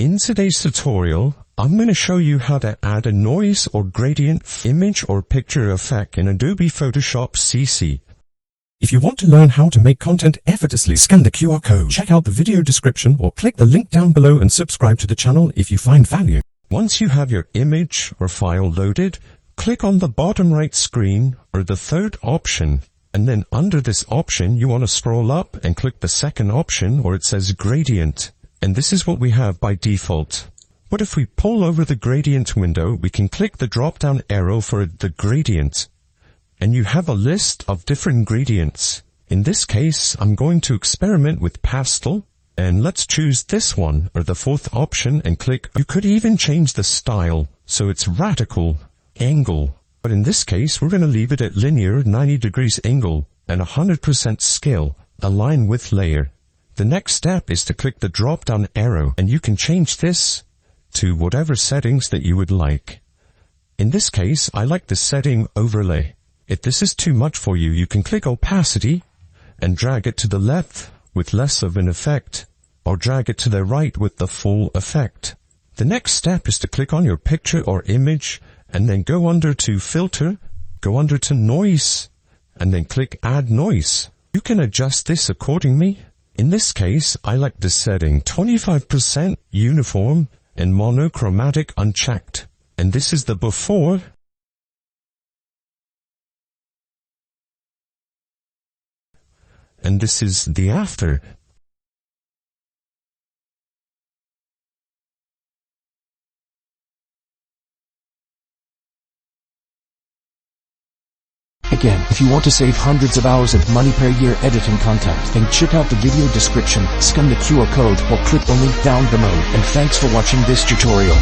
In today's tutorial, I'm going to show you how to add a noise or gradient image or picture effect in Adobe Photoshop CC. If you want to learn how to make content effortlessly, scan the QR code, check out the video description, or click the link down below and subscribe to the channel if you find value. Once you have your image or file loaded, click on the bottom right screen or the third option, and then under this option you want to scroll up and click the second option where it says gradient, and this is what we have by default. But if we pull over the gradient window, we can click the drop down arrow for the gradient, and you have a list of different gradients. In this case, I'm going to experiment with pastel, and let's choose this one or the fourth option and click. You could even change the style so it's radical angle, but in this case we're going to leave it at linear 90 degrees angle and 100% scale, align with layer. The next step is to click the drop down arrow, and you can change this to whatever settings that you would like. In this case, I like the setting overlay. If this is too much for you, you can click opacity and drag it to the left with less of an effect, or drag it to the right with the full effect. The next step is to click on your picture or image and then go under to filter, go under to noise, and then click add noise. You can adjust this accordingly. In this case, I like the setting 25% uniform and monochromatic unchecked. And this is the before. And this is the after. Again, if you want to save hundreds of hours of money per year editing content, then check out the video description, scan the QR code, or click the link down below. And thanks for watching this tutorial.